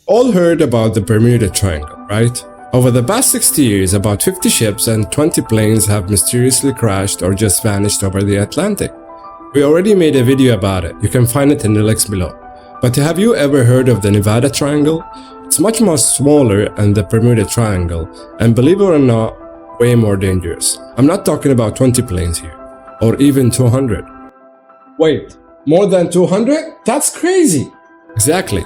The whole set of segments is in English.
All heard about the Bermuda Triangle, right? Over the past 60 years, about 50 ships and 20 planes have mysteriously crashed or just vanished over the Atlantic. We already made a video about it. You can find it in the links below. But have you ever heard of the Nevada Triangle? It's much more smaller than the Bermuda Triangle, and believe it or not, way more dangerous. I'm not talking about 20 planes here, or even 200. Wait, more than 200? That's crazy! Exactly.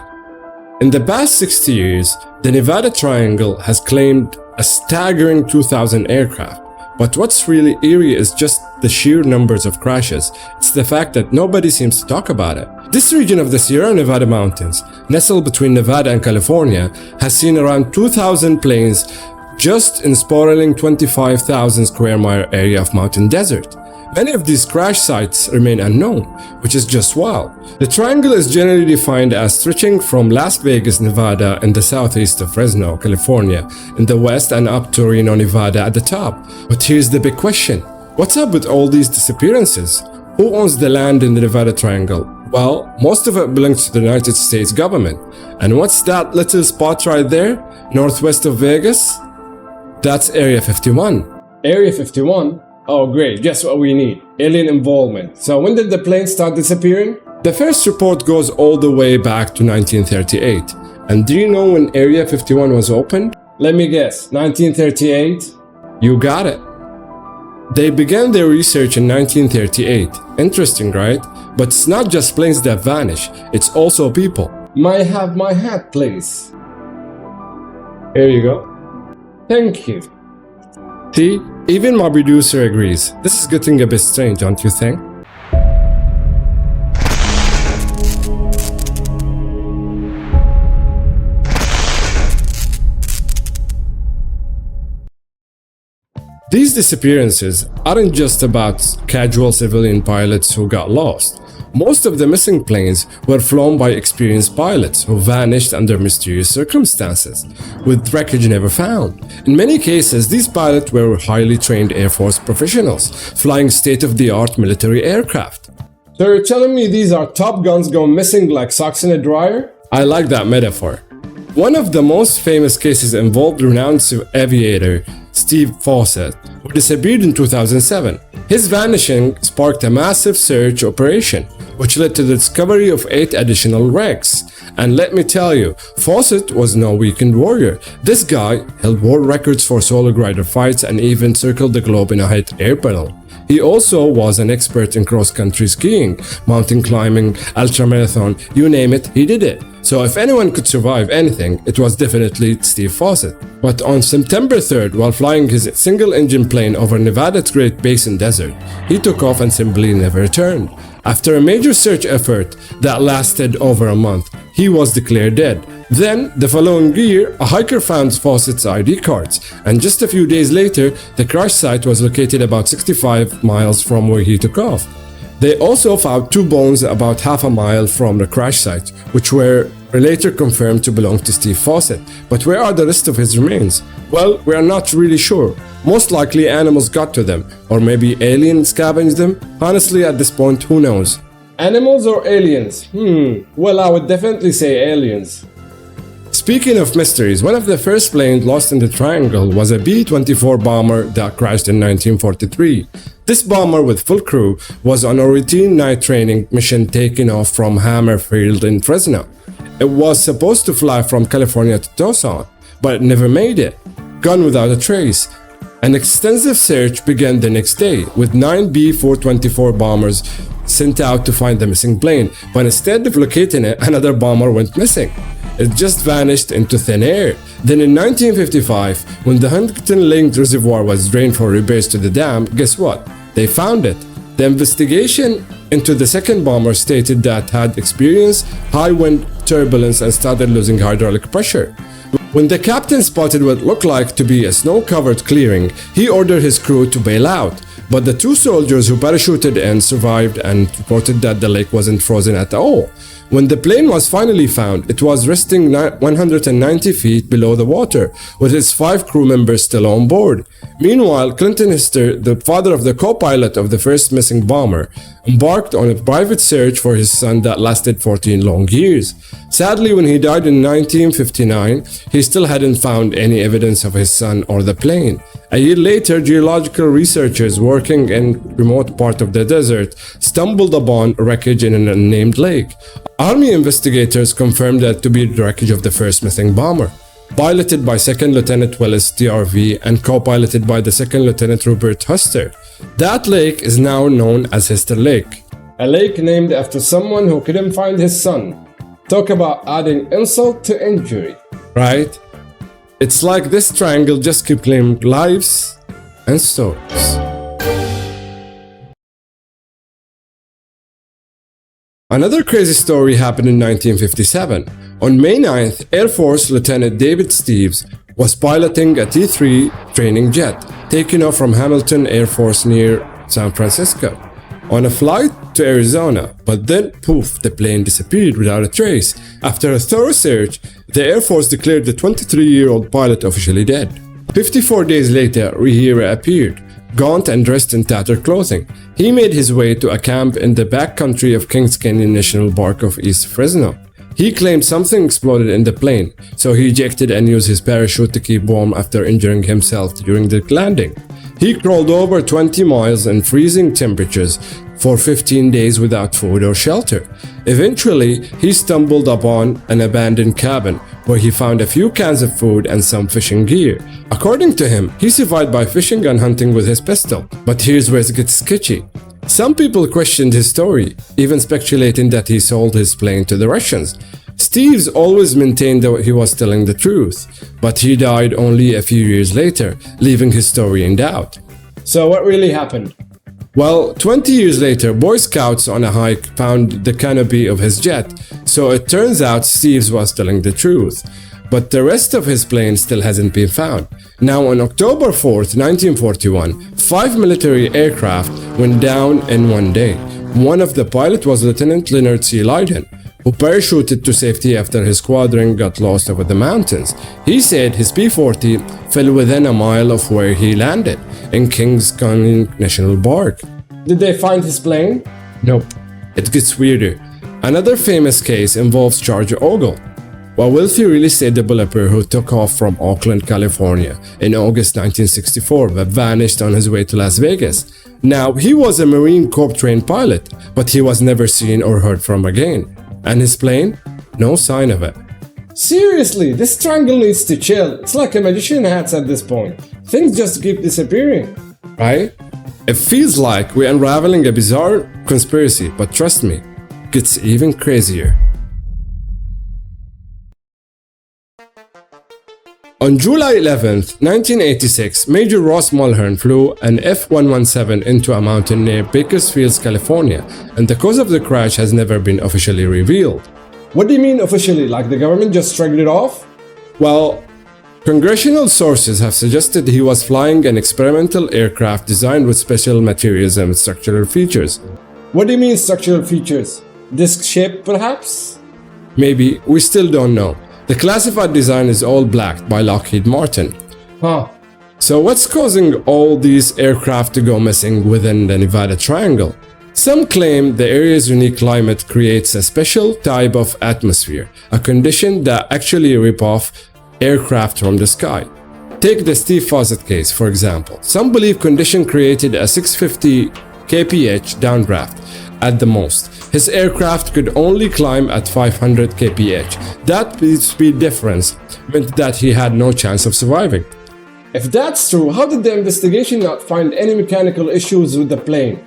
In the past 60 years, the Nevada Triangle has claimed a staggering 2,000 aircraft. But what's really eerie is just the sheer numbers of crashes. It's the fact that nobody seems to talk about it. This region of the Sierra Nevada mountains, nestled between Nevada and California, has seen around 2,000 planes just in sprawling 25,000 square mile area of mountain desert. Many of these crash sites remain unknown, which is just wild. The triangle is generally defined as stretching from Las Vegas, Nevada in the southeast of Fresno, California in the west and up to Reno, Nevada at the top. But here's the big question. What's up with all these disappearances? Who owns the land in the Nevada Triangle? Well, most of it belongs to the United States government. And what's that little spot right there, northwest of Vegas? That's Area 51. Area 51? Oh great, guess what we need? Alien involvement. So when did the plane start disappearing? The first report goes all the way back to 1938. And do you know when Area 51 was opened? Let me guess, 1938? You got it. They began their research in 1938. Interesting, right? But it's not just planes that vanish, it's also people. May I have my hat, please? Here you go. Thank you. See, even my producer agrees. This is getting a bit strange, don't you think? These disappearances aren't just about casual civilian pilots who got lost. Most of the missing planes were flown by experienced pilots who vanished under mysterious circumstances, with wreckage never found. In many cases, these pilots were highly trained Air Force professionals, flying state-of-the-art military aircraft. So you're telling me these are Top Guns going missing like socks in a dryer? I like that metaphor. One of the most famous cases involved renowned aviator Steve Fawcett, who disappeared in 2007. His vanishing sparked a massive search operation, which led to the discovery of 8 additional wrecks. And let me tell you, Fawcett was no weekend warrior. This guy held world records for solo glider fights and even circled the globe in a hot air balloon. He also was an expert in cross-country skiing, mountain climbing, ultramarathon, you name it, he did it. So if anyone could survive anything, it was definitely Steve Fawcett. But on September 3rd, while flying his single-engine plane over Nevada's Great Basin Desert, he took off and simply never returned. After a major search effort that lasted over a month, he was declared dead. Then, the following year, a hiker found Fawcett's ID cards, and just a few days later, the crash site was located about 65 miles from where he took off. They also found 2 bones about half a mile from the crash site, which were later confirmed to belong to Steve Fawcett. But where are the rest of his remains? Well, we are not really sure. Most likely animals got to them, or maybe aliens scavenged them. Honestly, at this point, who knows? Animals or aliens? Well, I would definitely say aliens. Speaking of mysteries, one of the first planes lost in the triangle was a B-24 bomber that crashed in 1943. This bomber with full crew was on a routine night training mission taking off from Hammerfield in Fresno. It was supposed to fly from California to Tucson, but it never made it, gone without a trace. An extensive search began the next day, with 9 B-424 bombers sent out to find the missing plane, but instead of locating it, another bomber went missing. It just vanished into thin air. Then in 1955, when the Huntington Lake Reservoir was drained for repairs to the dam, guess what? They found it. The investigation into the second bomber stated that had experienced high wind turbulence and started losing hydraulic pressure. When the captain spotted what looked like to be a snow-covered clearing, he ordered his crew to bail out. But the 2 soldiers who parachuted in survived and reported that the lake wasn't frozen at all. When the plane was finally found, it was resting 190 feet below the water, with its 5 crew members still on board. Meanwhile, Clinton Hister, the father of the co-pilot of the first missing bomber, embarked on a private search for his son that lasted 14 long years. Sadly, when he died in 1959, he still hadn't found any evidence of his son or the plane. A year later, geological researchers working in a remote part of the desert stumbled upon wreckage in an unnamed lake. Army investigators confirmed that to be the wreckage of the first missing bomber, piloted by 2nd Lieutenant Willis TRV and co-piloted by the 2nd Lieutenant Rupert Huster. That lake is now known as Hester Lake, a lake named after someone who couldn't find his son. Talk about adding insult to injury, right? It's like this triangle just keeps claiming lives and stories. Another crazy story happened in 1957. On May 9th, Air Force Lieutenant David Steves was piloting a T-3 training jet, taking off from Hamilton Air Force near San Francisco on a flight to Arizona, but then poof, the plane disappeared without a trace. After a thorough search, the Air Force declared the 23-year-old pilot officially dead. 54 days later, he reappeared, gaunt and dressed in tattered clothing. He made his way to a camp in the backcountry of Kings Canyon National Park of East Fresno. He claimed something exploded in the plane, so he ejected and used his parachute to keep warm after injuring himself during the landing. He crawled over 20 miles in freezing temperatures for 15 days without food or shelter. Eventually, he stumbled upon an abandoned cabin where he found a few cans of food and some fishing gear. According to him, he survived by fishing and hunting with his pistol. But here's where it gets sketchy. Some people questioned his story, even speculating that he sold his plane to the Russians. Steves always maintained that he was telling the truth, but he died only a few years later, leaving his story in doubt. So what really happened? Well, 20 years later, Boy Scouts on a hike found the canopy of his jet, so it turns out Steves was telling the truth. But the rest of his plane still hasn't been found. Now, on October 4th, 1941, 5 military aircraft went down in one day. One of the pilots was Lieutenant Leonard C. Lydon, who parachuted to safety after his squadron got lost over the mountains. He said his P-40 fell within a mile of where he landed, in Kings Canyon National Park. Did they find his plane? Nope. It gets weirder. Another famous case involves Charger Ogle, a wealthy real estate developer who took off from Oakland, California in August 1964 but vanished on his way to Las Vegas. Now, he was a Marine Corps trained pilot, but he was never seen or heard from again. And his plane? No sign of it. Seriously, this triangle needs to chill. It's like a magician hats at this point. Things just keep disappearing. Right? It feels like we're unraveling a bizarre conspiracy, but trust me, it gets even crazier. On July 11, 1986, Major Ross Mulhern flew an F-117 into a mountain near Bakersfield, California, and the cause of the crash has never been officially revealed. What do you mean officially? Like the government just shrugged it off? Well, congressional sources have suggested he was flying an experimental aircraft designed with special materials and structural features. What do you mean structural features? Disc shape, perhaps? Maybe, we still don't know. The classified design is all black by Lockheed Martin. So what's causing all these aircraft to go missing within the Nevada Triangle? Some claim the area's unique climate creates a special type of atmosphere, a condition that actually rip off aircraft from the sky. Take the Steve Fossett case, for example. Some believe condition created a 650 kph downdraft at the most. His aircraft could only climb at 500 kph. That speed difference meant that he had no chance of surviving. If that's true, how did the investigation not find any mechanical issues with the plane?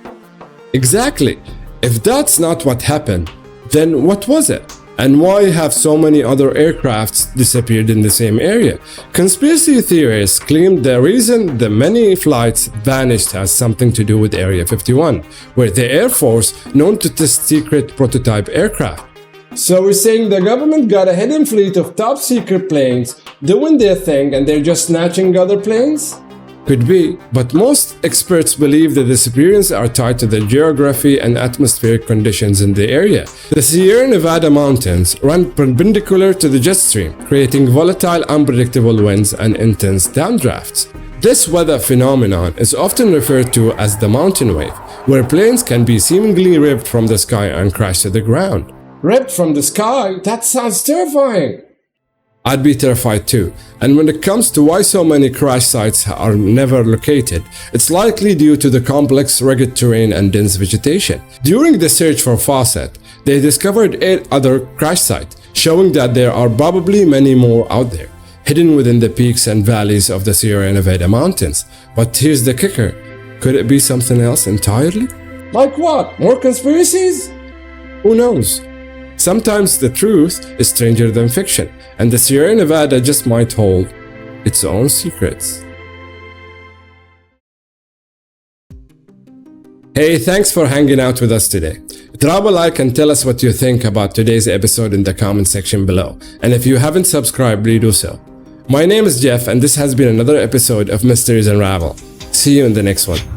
Exactly. If that's not what happened, then what was it? And why have so many other aircrafts disappeared in the same area? Conspiracy theorists claim the reason the many flights vanished has something to do with Area 51, where the Air Force known to test secret prototype aircraft. So we're saying the government got a hidden fleet of top secret planes doing their thing and they're just snatching other planes? Could be, but most experts believe the disappearances are tied to the geography and atmospheric conditions in the area. The Sierra Nevada mountains run perpendicular to the jet stream, creating volatile, unpredictable winds and intense downdrafts. This weather phenomenon is often referred to as the mountain wave, where planes can be seemingly ripped from the sky and crash to the ground. Ripped from the sky? That sounds terrifying! I'd be terrified too. And when it comes to why so many crash sites are never located, it's likely due to the complex, rugged terrain and dense vegetation. During the search for Fawcett, they discovered 8 other crash sites, showing that there are probably many more out there, hidden within the peaks and valleys of the Sierra Nevada mountains. But here's the kicker. Could it be something else entirely? Like what? More conspiracies? Who knows? Sometimes the truth is stranger than fiction, and the Sierra Nevada just might hold its own secrets. Hey, thanks for hanging out with us today. Drop a like and tell us what you think about today's episode in the comment section below. And if you haven't subscribed, please do so. My name is Jeff, and this has been another episode of Mysteries Unravel. See you in the next one.